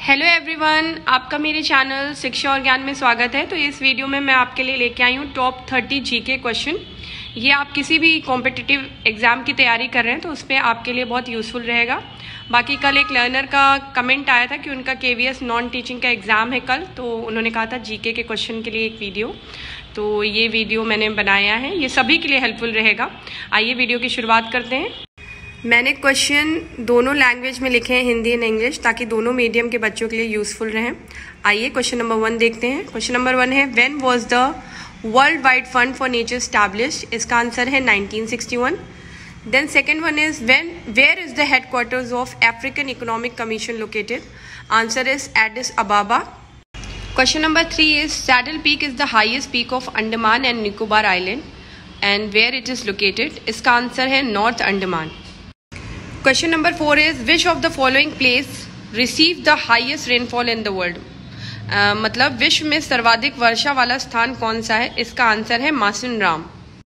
Hello everyone, आपका मेरे channel शिक्षा और ज्ञान में स्वागत है। तो इस वीडियो में मैं आपके लिए लेके आई हूँ टॉप 30 जीके क्वेश्चन। ये आप किसी भी कॉम्पिटिटिव एग्जाम की तैयारी कर रहे हैं तो उस पर आपके लिए बहुत यूज़फुल रहेगा। बाकी कल एक लर्नर का कमेंट आया था कि उनका KVS नॉन टीचिंग का एग्ज़ाम है कल, तो उन्होंने कहा था जीके के क्वेश्चन के लिए एक वीडियो, तो ये वीडियो मैंने बनाया है। ये सभी के लिए हेल्पफुल रहेगा। आइए वीडियो की शुरुआत करते हैं। मैंने क्वेश्चन दोनों लैंग्वेज में लिखे हैं, हिंदी एंड इंग्लिश, ताकि दोनों मीडियम के बच्चों के लिए यूजफुल रहें। आइए क्वेश्चन नंबर 1 देखते हैं। क्वेश्चन नंबर 1 है, when was the World Wide Fund for Nature established? इसका आंसर है 1961। Then second one is, where is the headquarters of African Economic Commission located? Answer is Addis Ababa. Question number 3 is, Saddle Peak is the highest peak of Andaman and Nicobar island and where it is located? इसका answer है North Andaman. Question number 4 is, which of the following place received the highest rainfall in the world? मतलब विश्व में सर्वाधिक वर्षा वाला स्थान कौन सा है? इसका आंसर है Mawsynram.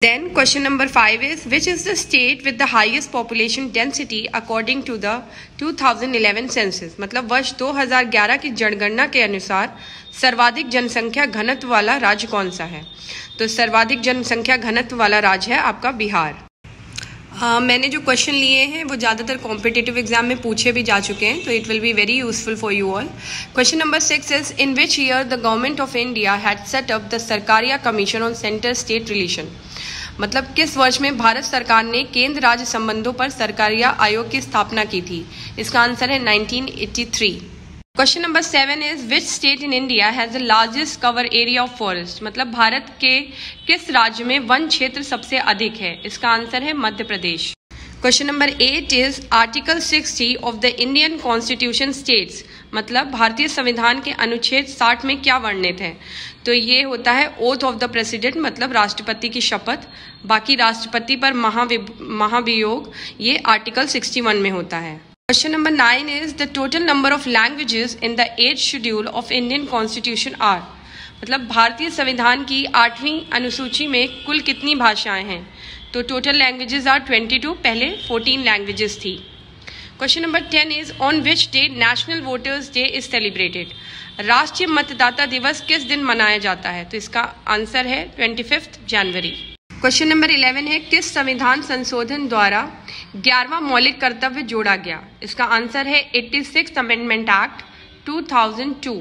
Then question number 5 is, which is the state with the highest population density according to the 2011 census? मतलब वर्ष 2011 की जनगणना के अनुसार सर्वाधिक जनसंख्या घनत्व वाला राज्य कौन सा है? तो सर्वाधिक जनसंख्या घनत्व वाला राज्य है आपका बिहार। मैंने जो क्वेश्चन लिए हैं वो ज़्यादातर कॉम्पिटिटिव एग्जाम में पूछे भी जा चुके हैं, तो it will be very useful for you all. Question number 6 is, in which year the government of India had set up the Sarkaria commission on centre state relation? मतलब किस वर्ष में भारत सरकार ने केंद्र राज्य संबंधों पर सरकारिया आयोग की स्थापना की थी? इसका आंसर है 1983। Question number 7 is, which state in India has the largest cover area of forest? मतलब भारत के किस राज्य में वन क्षेत्र सबसे अधिक है? इसका आंसर है Madhya Pradesh. Question number 8 is, article 60 of the Indian constitution states? मतलब भारतीय संविधान के अनुच्छेद 60 में क्या वर्णित है? तो ये होता है ओथ ऑफ द प्रेसिडेंट, मतलब राष्ट्रपति की शपथ। बाकी राष्ट्रपति पर महाभियोग ये आर्टिकल 61 में होता है। Question number 9 is, the total number of languages in the 8th schedule of Indian Constitution are? मतलब भारतीय संविधान की 8वीं अनुसूची में कुल कितनी भाषाएं हैं? तो टोटल लैंग्वेजेस आर 22, पहले 14 लैंग्वेजेस थी। Question number 10 is, on which day national voters day is celebrated? राष्ट्रीय मतदाता दिवस किस दिन मनाया जाता है? तो इसका आंसर है 25 जनवरी। क्वेश्चन नंबर 11 है, किस संविधान संशोधन द्वारा 11वां मौलिक कर्तव्य जोड़ा गया? इसका आंसर है 86th amendment act 2002।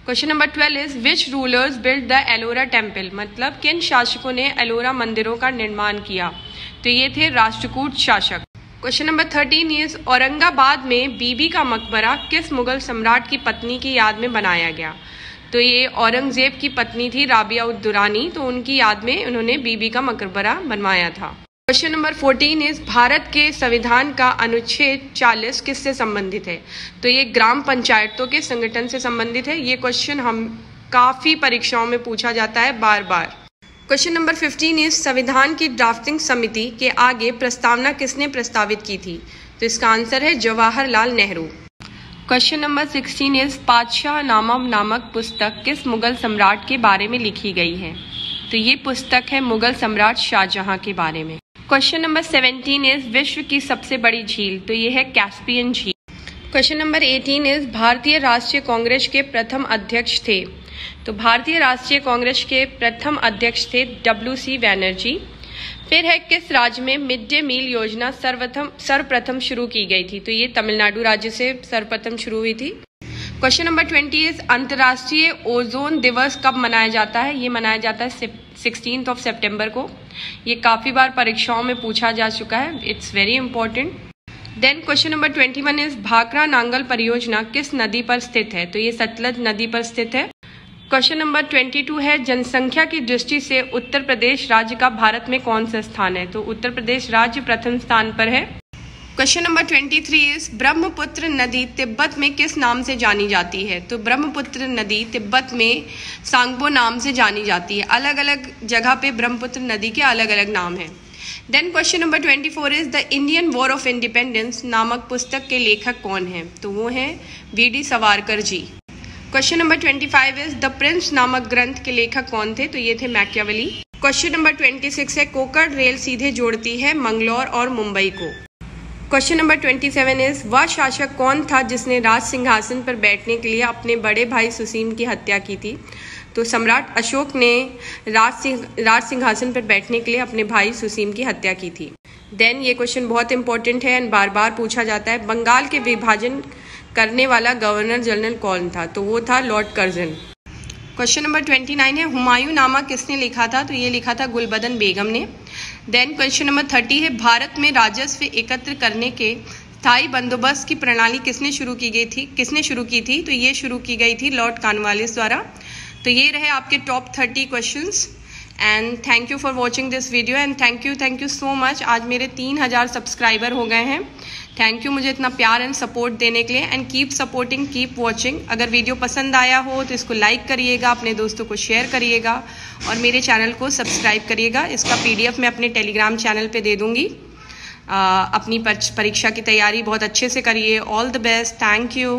Question number 12 is, which rulers build the Ellora temple? मतलब किन शासकों ने एलोरा मंदिरों का निर्माण किया? तो ये थे राष्ट्रकूट शासक। क्वेश्चन नंबर 13 इज, औरंगाबाद में बीबी का मकबरा किस मुगल सम्राट की पत्नी की याद में बनाया गया? तो ये औरंगजेब की पत्नी थी राबिया उद दुरानी, तो उनकी याद में उन्होंने बीबी का मकबरा बनवाया था। क्वेश्चन नंबर 14 इज, भारत के संविधान का अनुच्छेद 40 किससे संबंधित है? तो ये ग्राम पंचायतों के संगठन से संबंधित है। ये क्वेश्चन हम काफी परीक्षाओं में पूछा जाता है बार बार। क्वेश्चन नंबर 15 इज, संविधान की ड्राफ्टिंग समिति के आगे प्रस्तावना किसने प्रस्तावित की थी? तो इसका आंसर है Jawaharlal Nehru. Question number 16 is, पातशाह नामा नामक पुस्तक किस मुगल सम्राट के बारे में लिखी गई है? तो ये पुस्तक है मुगल सम्राट शाहजहां के बारे में। क्वेश्चन नंबर 17 इज, विश्व की सबसे बड़ी झील? तो ये है कैस्पियन झील। क्वेश्चन नंबर 18 इज, भारतीय राष्ट्रीय कांग्रेस के प्रथम अध्यक्ष थे? तो भारतीय राष्ट्रीय कांग्रेस के प्रथम अध्यक्ष थे WC बैनर्जी। फिर है, किस राज्य में मिड डे मील योजना सर्वप्रथम शुरू की गई थी? तो ये तमिलनाडु राज्य से सर्वप्रथम शुरू हुई थी। क्वेश्चन नंबर 20 इज, अंतर्राष्ट्रीय ओजोन दिवस कब मनाया जाता है? ये मनाया जाता है 16 सितंबर को। ये काफी बार परीक्षाओं में पूछा जा चुका है, it's very important. Then question number 21 is, Bhakra Nangal परियोजना किस नदी पर स्थित है? तो ये सतलज नदी पर स्थित है। क्वेश्चन नंबर 22 है, जनसंख्या की दृष्टि से उत्तर प्रदेश राज्य का भारत में कौन सा स्थान है? तो उत्तर प्रदेश राज्य प्रथम स्थान पर है। क्वेश्चन नंबर 23 इज, ब्रह्मपुत्र नदी तिब्बत में किस नाम से जानी जाती है? तो ब्रह्मपुत्र नदी तिब्बत में सांगबो नाम से जानी जाती है। अलग अलग जगह पे ब्रह्मपुत्र नदी के अलग अलग नाम हैं। Then question number 24 is, the Indian War of Independence नामक पुस्तक के लेखक कौन है? तो वो हैं VD Savarkar ji. Question number 25 is, the Prince नामक ग्रंथ के लेखक कौन थे? तो ये थे मैकियावेली। क्वेश्चन नंबर 26 है, कोकण रेल सीधे जोड़ती है मंगलौर और मुंबई को। क्वेश्चन नंबर 27 इज, वह शासक कौन था जिसने राज सिंहासन पर बैठने के लिए अपने बड़े भाई सुसीम की हत्या की थी? तो सम्राट अशोक ने राज सिंहासन पर बैठने के लिए अपने भाई सुसीम की हत्या की थी। देन ये क्वेश्चन बहुत इंपॉर्टेंट है एंड बार बार पूछा जाता है, बंगाल के विभाजन करने वाला गवर्नर जनरल कौन था? तो वो था लॉर्ड कर्जन। क्वेश्चन नंबर 29 है, हुमायूं नामा किसने लिखा था? तो ये लिखा था गुलबदन बेगम ने। देन क्वेश्चन नंबर 30 है, भारत में राजस्व एकत्र करने के स्थायी बंदोबस्त की प्रणाली किसने शुरू की थी? तो ये शुरू की गई थी लॉर्ड कॉर्नवालिस द्वारा। तो ये रहे आपके top 30 questions and thank you for watching this video and thank you so much. आज मेरे 3000 सब्सक्राइबर हो गए हैं। थैंक यू मुझे इतना प्यार एंड सपोर्ट देने के लिए and keep supporting, keep watching. अगर वीडियो पसंद आया हो तो इसको लाइक करिएगा, अपने दोस्तों को शेयर करिएगा और मेरे चैनल को सब्सक्राइब करिएगा। इसका PDF मैं अपने टेलीग्राम चैनल पे दे दूँगी। अपनी परीक्षा की तैयारी बहुत अच्छे से करिए। All the best. Thank you.